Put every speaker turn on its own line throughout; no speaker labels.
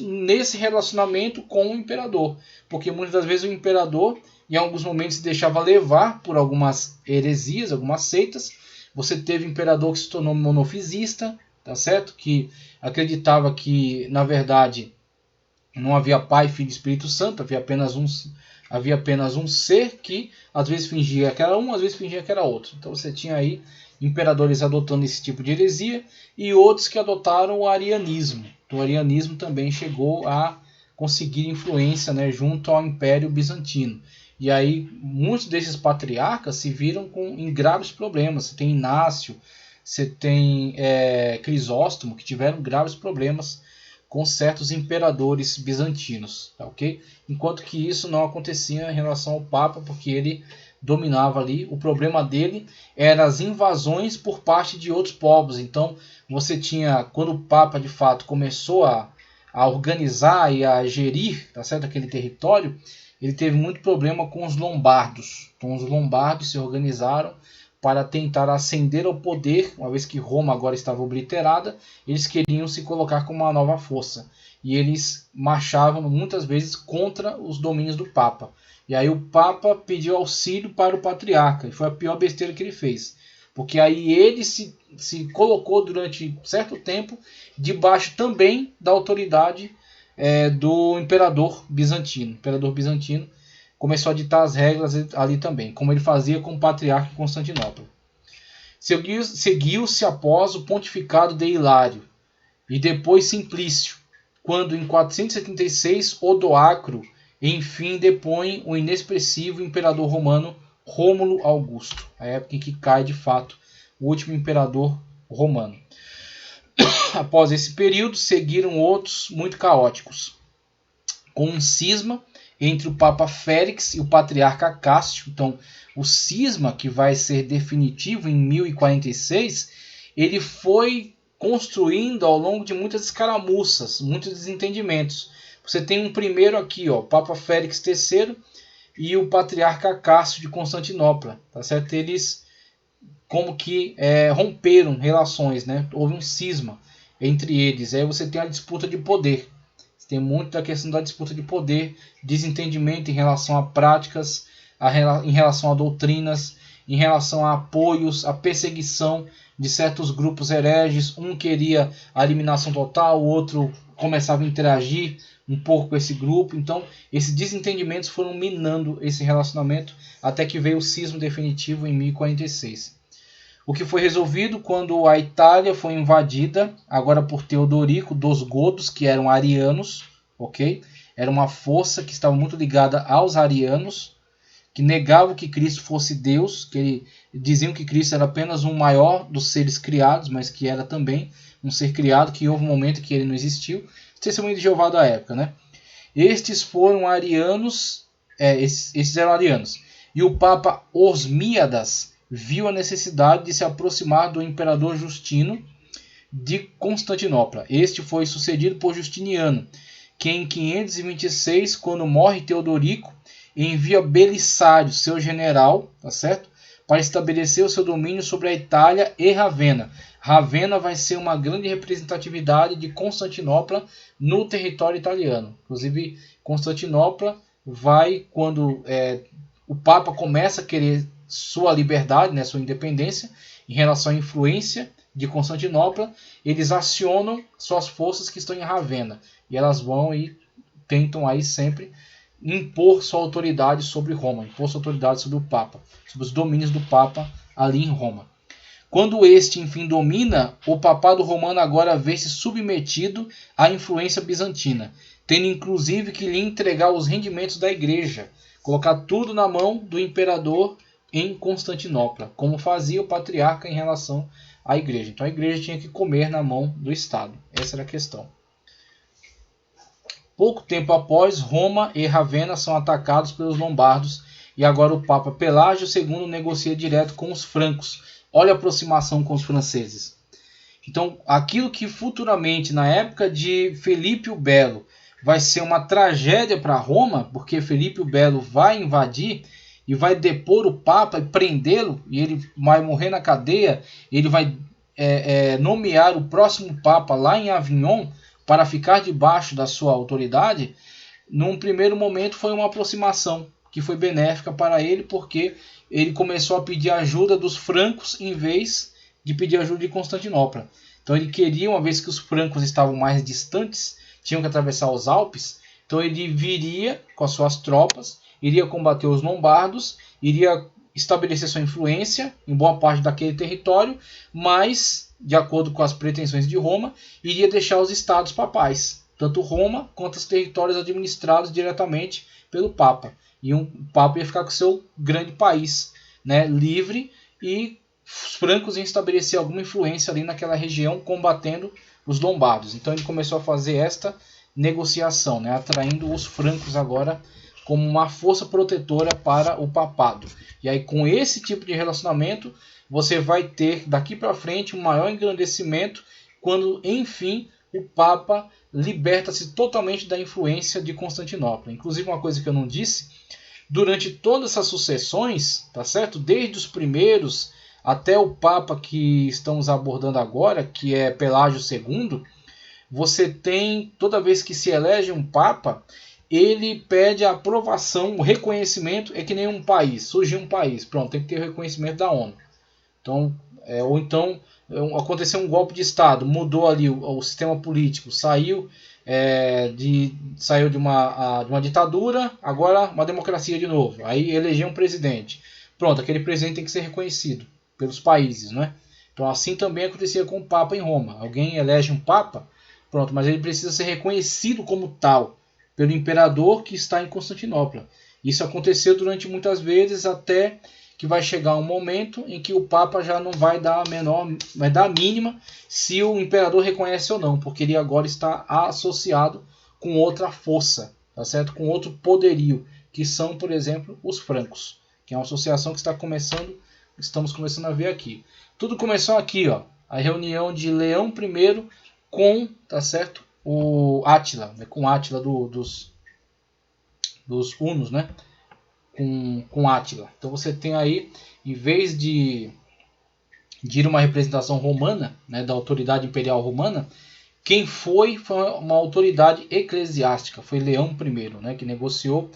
nesse relacionamento com o imperador, porque muitas das vezes o imperador em alguns momentos se deixava levar por algumas heresias, algumas seitas. Você teve o imperador que se tornou monofisista, tá certo? Que acreditava que na verdade não havia Pai, Filho e Espírito Santo, havia apenas um ser que às vezes fingia que era um, às vezes fingia que era outro. Então você tinha aí imperadores adotando esse tipo de heresia e outros que adotaram o arianismo. O arianismo também chegou a conseguir influência, né, junto ao Império Bizantino. E aí muitos desses patriarcas se viram em graves problemas. Você tem Inácio, você tem Crisóstomo, que tiveram graves problemas com certos imperadores bizantinos, tá, ok? Enquanto que isso não acontecia em relação ao Papa, porque ele dominava ali. O problema dele era as invasões por parte de outros povos. Então você tinha, quando o Papa de fato começou a organizar e a gerir, tá certo, aquele território, ele teve muito problema com os lombardos. Então os lombardos se organizaram para tentar ascender ao poder. Uma vez que Roma agora estava obliterada, eles queriam se colocar como uma nova força. E eles marchavam muitas vezes contra os domínios do Papa. E aí o Papa pediu auxílio para o patriarca. E foi a pior besteira que ele fez. Porque aí ele se colocou durante certo tempo debaixo também da autoridade do imperador bizantino. O imperador bizantino começou a ditar as regras ali também, como ele fazia com o patriarca de Constantinopla. Seguiu-se após o pontificado de Hilário e depois Simplício, quando em 476 Odoacro enfim depõe o inexpressivo imperador romano Rômulo Augusto, a época em que cai de fato o último imperador romano. Após esse período seguiram outros muito caóticos, com um cisma entre o Papa Félix e o Patriarca Cássio. Então, o cisma, que vai ser definitivo em 1046, ele foi construindo ao longo de muitas escaramuças, muitos desentendimentos. Você tem um primeiro aqui, ó, o Papa Félix III e o Patriarca Cássio de Constantinopla, tá certo? Eles como que romperam relações, né? Houve um cisma entre eles. Aí você tem a disputa de poder. Tem muito da questão da disputa de poder, desentendimento em relação a práticas, em relação a doutrinas, em relação a apoios, a perseguição de certos grupos hereges. Um queria a eliminação total, o outro começava a interagir um pouco com esse grupo. Então, esses desentendimentos foram minando esse relacionamento até que veio o cisma definitivo em 1046. O que foi resolvido quando a Itália foi invadida, agora por Teodorico dos Godos, que eram arianos, ok? Era uma força que estava muito ligada aos arianos, que negavam que Cristo fosse Deus, que diziam que Cristo era apenas um maior dos seres criados, mas que era também um ser criado, que houve um momento que ele não existiu. Testemunho de Jeová da época, né? Estes foram arianos, esses eram arianos. E o Papa Osmíadas viu a necessidade de se aproximar do imperador Justino de Constantinopla. Este foi sucedido por Justiniano, que em 526, quando morre Teodorico, envia Belisário, seu general, tá certo? Para estabelecer o seu domínio sobre a Itália e Ravenna. Ravenna vai ser uma grande representatividade de Constantinopla no território italiano. Inclusive, Constantinopla vai, quando o Papa começa a querer sua liberdade, né, sua independência, em relação à influência de Constantinopla, eles acionam suas forças que estão em Ravenna. E elas vão e tentam aí sempre impor sua autoridade sobre Roma, impor sua autoridade sobre o Papa, sobre os domínios do Papa ali em Roma. Quando este, enfim, domina, o papado romano agora vê-se submetido à influência bizantina, tendo inclusive que lhe entregar os rendimentos da igreja, colocar tudo na mão do imperador em Constantinopla, como fazia o patriarca em relação à igreja. Então a igreja tinha que comer na mão do Estado. Essa era a questão. Pouco tempo após, Roma e Ravenna são atacados pelos lombardos e agora o Papa Pelágio II negocia direto com os francos. Olha a aproximação com os franceses. Então, aquilo que futuramente, na época de Felipe o Belo, vai ser uma tragédia para Roma, porque Felipe o Belo vai invadir e vai depor o Papa e prendê-lo, e ele vai morrer na cadeia, ele vai nomear o próximo Papa lá em Avignon, para ficar debaixo da sua autoridade, num primeiro momento foi uma aproximação que foi benéfica para ele, porque ele começou a pedir ajuda dos francos em vez de pedir ajuda de Constantinopla. Então ele queria, uma vez que os francos estavam mais distantes, tinham que atravessar os Alpes, então ele viria com as suas tropas, iria combater os lombardos, iria estabelecer sua influência em boa parte daquele território, mas, de acordo com as pretensões de Roma, iria deixar os estados papais, tanto Roma quanto os territórios administrados diretamente pelo Papa. E o Papa ia ficar com o seu grande país, né, livre, e os francos iam estabelecer alguma influência ali naquela região, combatendo os lombardos. Então ele começou a fazer esta negociação, né, atraindo os francos agora como uma força protetora para o papado. E aí, com esse tipo de relacionamento, você vai ter daqui para frente um maior engrandecimento quando, enfim, o Papa liberta-se totalmente da influência de Constantinopla. Inclusive, uma coisa que eu não disse, durante todas essas sucessões, tá certo? Desde os primeiros até o Papa que estamos abordando agora, que é Pelágio II, você tem, toda vez que se elege um Papa, ele pede a aprovação, o reconhecimento. É que nem um país, surgiu um país, pronto, tem que ter o reconhecimento da ONU. Então, ou então aconteceu um golpe de Estado, mudou ali o sistema político, saiu de uma ditadura, agora uma democracia de novo. Aí elegeu um presidente. Pronto, aquele presidente tem que ser reconhecido pelos países, né? Então assim também acontecia com o Papa em Roma. Alguém elege um Papa, pronto, mas ele precisa ser reconhecido como tal pelo imperador que está em Constantinopla. Isso aconteceu durante muitas vezes, até que vai chegar um momento em que o Papa já não vai dar vai dar a mínima se o imperador reconhece ou não, porque ele agora está associado com outra força, tá certo? Com outro poderio, que são, por exemplo, os francos, que é uma associação que estamos começando a ver aqui. Tudo começou aqui, ó, a reunião de Leão I com, tá certo? O Átila, né, com Átila dos hunos, né? Com Átila. Então você tem aí, em vez de ir uma representação romana, né, da autoridade imperial romana, quem foi uma autoridade eclesiástica, foi Leão I, né, que negociou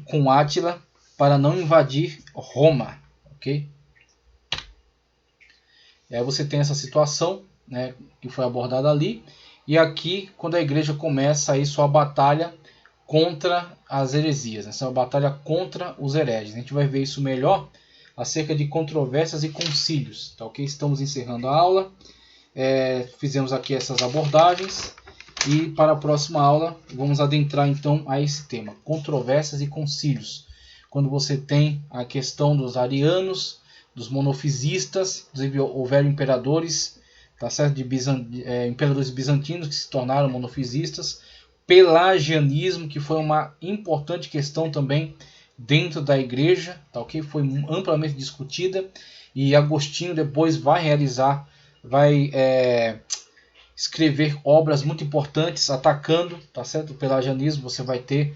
com Átila para não invadir Roma, ok? E aí você tem essa situação, né, que foi abordada ali. E aqui, quando a igreja começa aí sua batalha contra as heresias, né? Essa batalha contra os hereges. A gente vai ver isso melhor acerca de controvérsias e concílios. Tá, ok? Estamos encerrando a aula. Fizemos aqui essas abordagens. E para a próxima aula vamos adentrar então a esse tema, controvérsias e concílios. Quando você tem a questão dos arianos, dos monofisistas, inclusive houveram imperadores, tá certo? Imperadores bizantinos que se tornaram monofisistas, pelagianismo, que foi uma importante questão também dentro da igreja, tá, ok? Foi amplamente discutida, e Agostinho depois vai escrever obras muito importantes atacando, tá certo? O pelagianismo. Você vai ter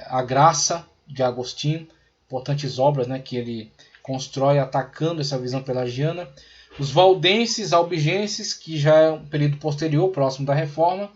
a Graça de Agostinho, importantes obras, né, que ele constrói atacando essa visão pelagiana. Os valdenses, albigenses, que já é um período posterior, próximo da Reforma,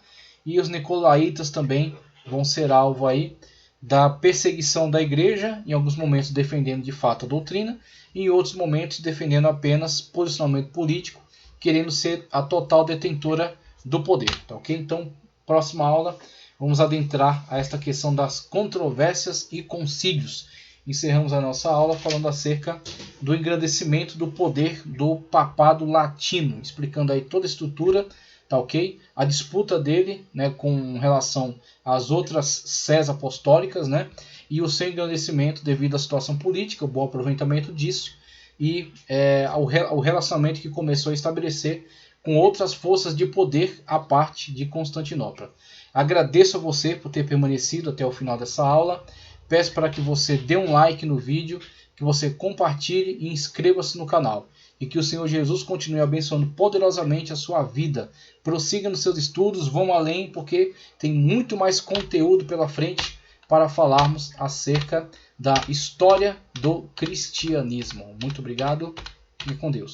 e os nicolaítas também vão ser alvo aí da perseguição da igreja, em alguns momentos defendendo de fato a doutrina, e em outros momentos defendendo apenas posicionamento político, querendo ser a total detentora do poder. Tá, ok? Então, próxima aula, vamos adentrar a esta questão das controvérsias e concílios. Encerramos a nossa aula falando acerca do engrandecimento do poder do papado latino, explicando aí toda a estrutura, tá, ok? A disputa dele, né, com relação às outras sés apostólicas, né, e o seu engrandecimento devido à situação política, o bom aproveitamento disso, e o relacionamento que começou a estabelecer com outras forças de poder à parte de Constantinopla. Agradeço a você por ter permanecido até o final dessa aula. Peço para que você dê um like no vídeo, que você compartilhe e inscreva-se no canal. E que o Senhor Jesus continue abençoando poderosamente a sua vida. Prossiga nos seus estudos, vão além, porque tem muito mais conteúdo pela frente para falarmos acerca da história do cristianismo. Muito obrigado e com Deus.